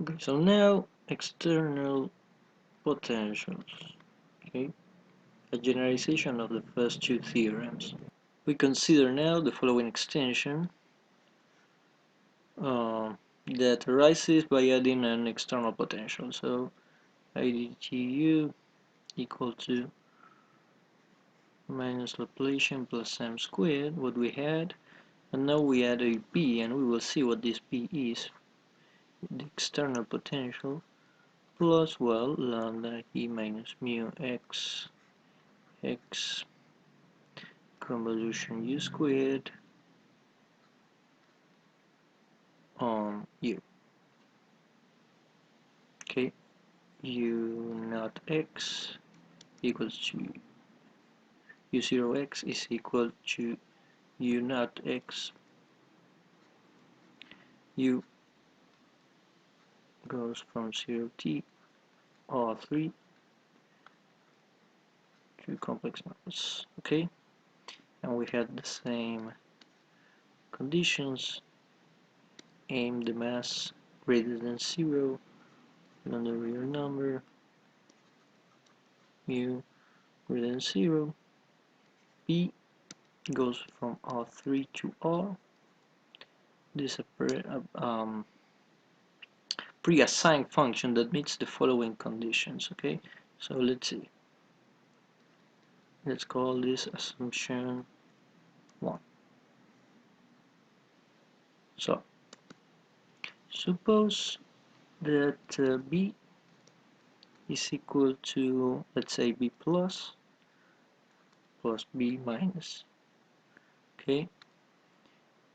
Okay, so now external potentials. Okay, a generalization of the first two theorems. We consider now the following extension that arises by adding an external potential. So IDTU equal to minus Laplacian plus m squared, what we had, and now we add a b, and we will see what this b is. The external potential plus, well, lambda e minus mu x convolution u squared on u. Okay, u naught x equals to u0x is equal to u naught x. U goes from 0t r3 to complex numbers. Okay, and we had the same conditions. Aim the mass greater than 0 on the real number, mu greater than 0. B goes from R3 to R. This is a pre-assigned function that meets the following conditions. Okay, so let's see. Let's call this assumption 1. So suppose that B is equal to, let's say, B plus B minus. Okay,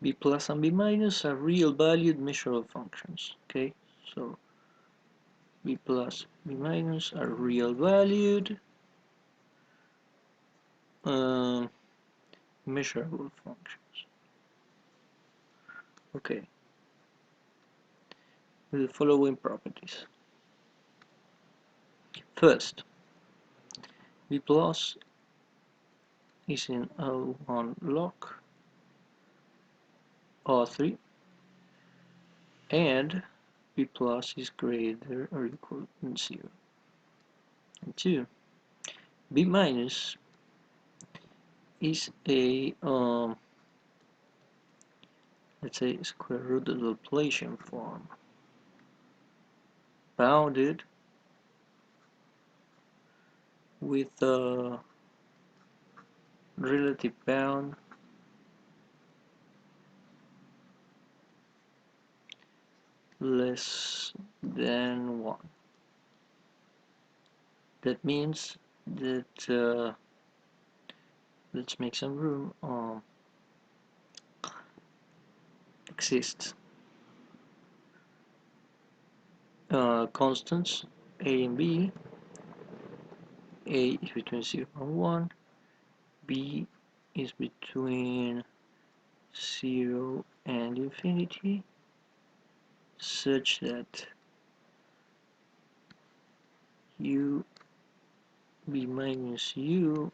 B plus and B minus are real valued measurable functions. Okay, so B plus B minus are real valued measurable functions. Okay, with the following properties. First, B plus is in L1 log R3, and B plus is greater or equal to 0. And 2, B minus is a let's say square root of the Laplacian form, bounded with a relative bound less than 1. That means that let's make some room. Exists constants a and b. A is between 0 and 1. B is between 0 and infinity, such that u b minus u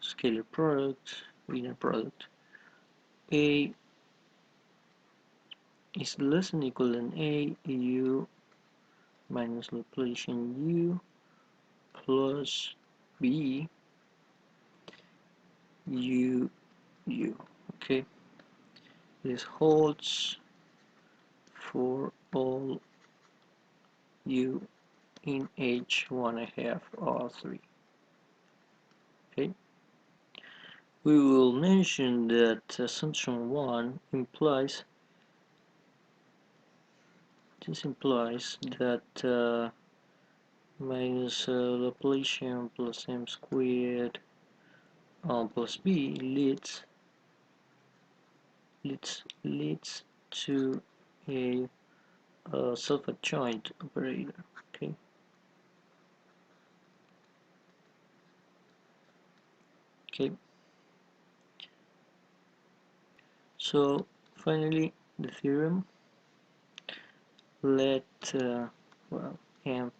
scalar product, linear product, a is less than or equal than a u minus Laplacian u plus b u u. Okay, this holds for all u in h1/2 R3. Okay, we will mention that assumption 1 implies that minus Laplacian plus m squared plus b leads to a self-adjoint operator. Okay. Okay. So finally, the theorem. Let well, m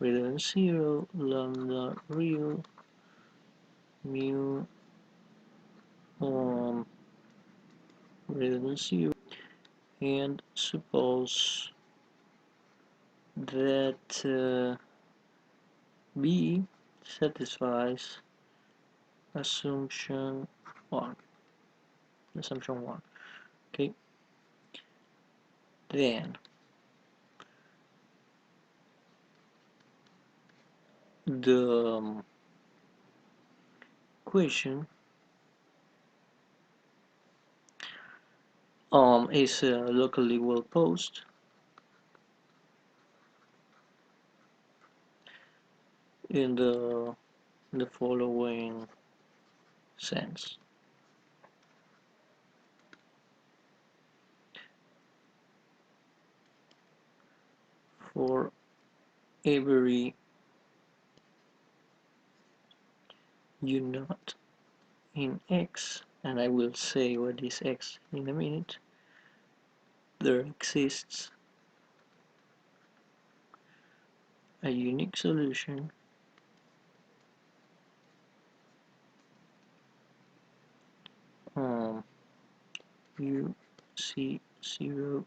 greater than 0, lambda real, mu greater than 0, and suppose that B satisfies assumption 1. Assumption 1. Okay. Then the equation is locally well posed in the following sense. For every unit in X, and I will say what is X in a minute, there exists a unique solution U C0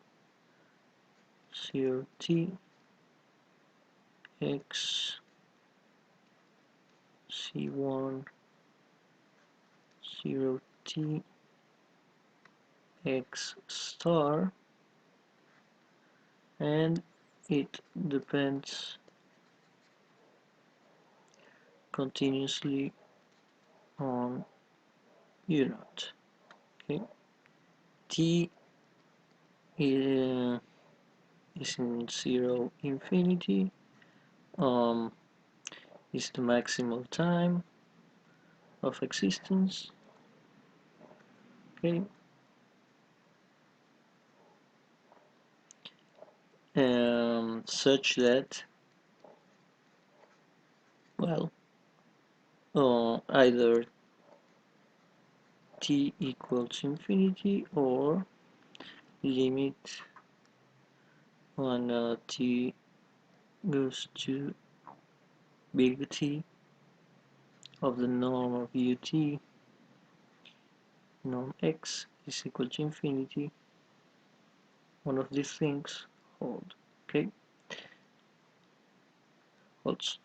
0 T X C1 0 T X star, and it depends continuously on unit. Okay, T is in 0 infinity, is the maximal time of existence. Okay, such that, well, either t equals infinity or limit when t goes to big T of the norm of ut, norm x is equal to infinity, one of these things hold. Okay, holds.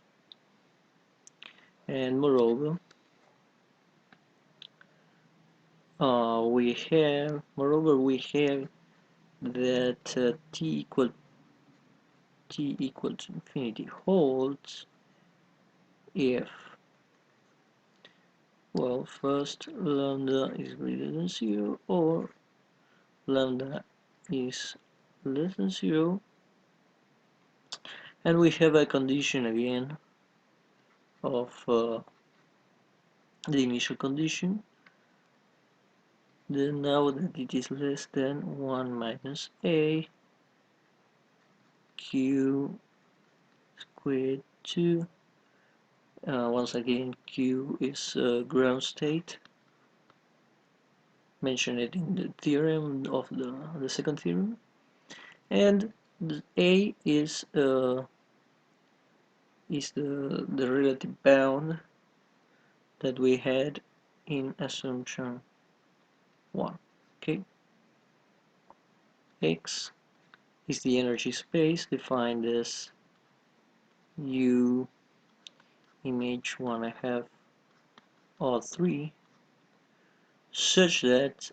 And moreover, we have that t equal to infinity holds if, well, first lambda is greater than 0 or lambda is less than 0, and we have a condition again of the initial condition. Then now that it is less than 1 minus a q squared 2, once again q is ground state, mentioned it in the theorem of the second theorem, and the a is the relative bound that we had in assumption 1. Okay, X is the energy space defined as U image 1/2 R3, such that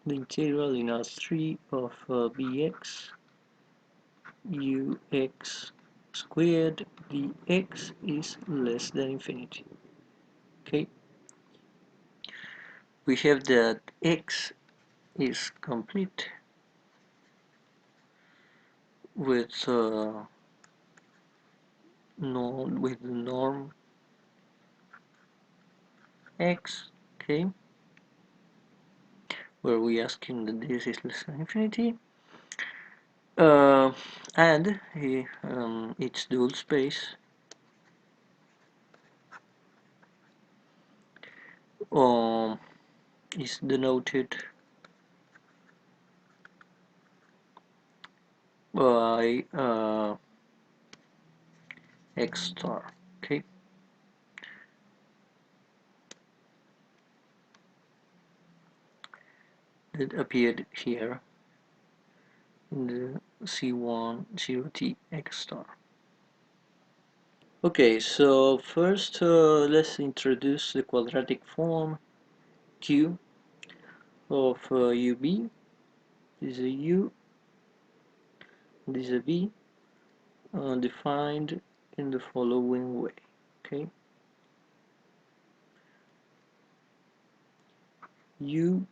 the integral in R3 of bx ux squared dx is less than infinity. Okay, we have that X is complete with the norm X. Okay, where we asking that this is less than infinity, and its dual space is denoted by X star. Okay, that appeared here in the C1 0t x star. Okay, so first let's introduce the quadratic form Q of UB. This is a U, this is a B, defined in the following way. Okay, U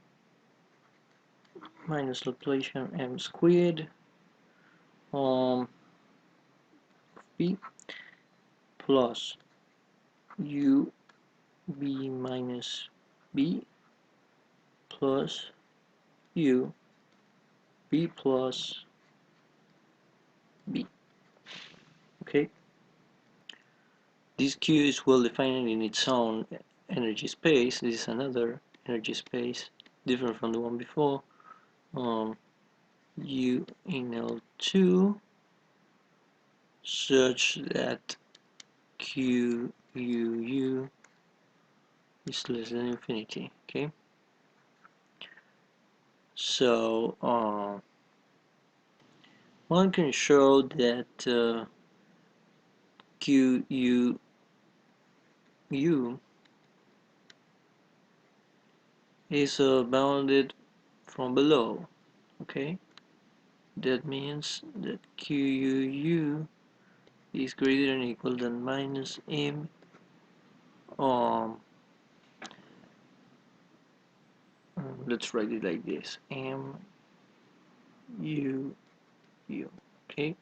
minus Laplacian m squared B plus U B minus B plus U B plus B. Okay, this Q is well defined in its own energy space. This is another energy space different from the one before. U in L2 such that QUU is less than infinity. Okay, so one can show that QUU is bounded from below. Okay, that means that QUU is greater than or equal than minus m let's write it like this, m u u. Okay,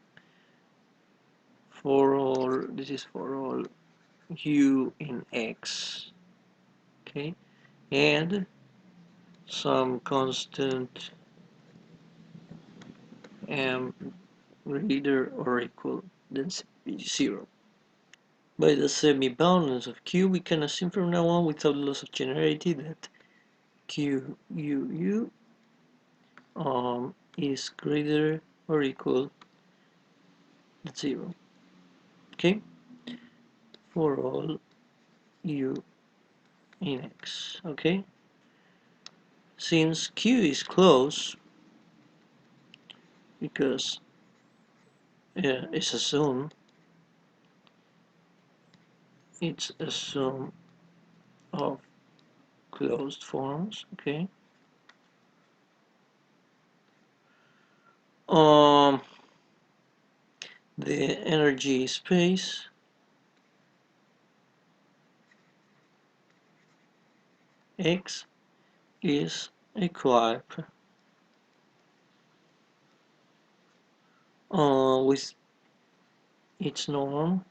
for all, this is for all u in x. Okay, and some constant m greater or equal than 0. By the semi-boundness of Q, we can assume from now on without loss of generality that QUU is greater or equal to 0. Okay, for all u in x. Okay, since Q is closed, because it's assumed of closed forms. Okay, the energy space x is equipped with its norm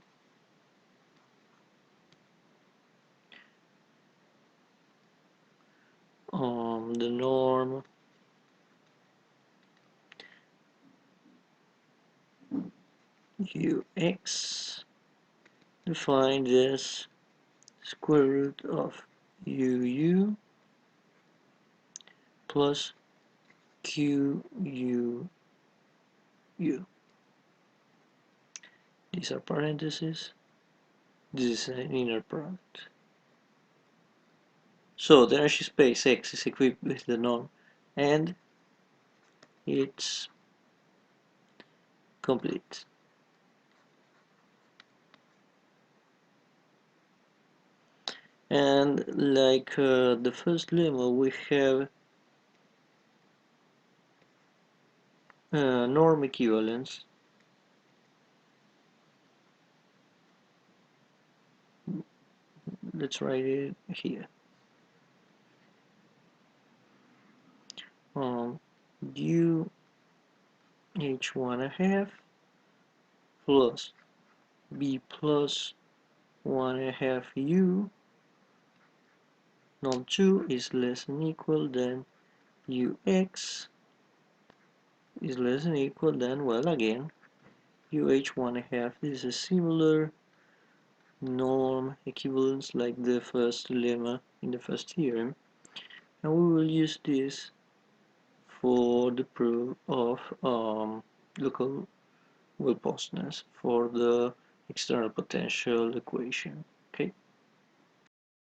the norm ux defined as square root of uu plus QUU. These are parentheses. This is an inner product. So the energy space X is equipped with the norm and it's complete. And like the first lemma, we have norm equivalence. Let's write it here. U h1 plus b plus 1 u norm 2 is less than equal than ux is less than equal than, well, again, UH1 this is a similar norm equivalence like the first lemma in the first theorem, and we will use this for the proof of local well-postness for the external potential equation.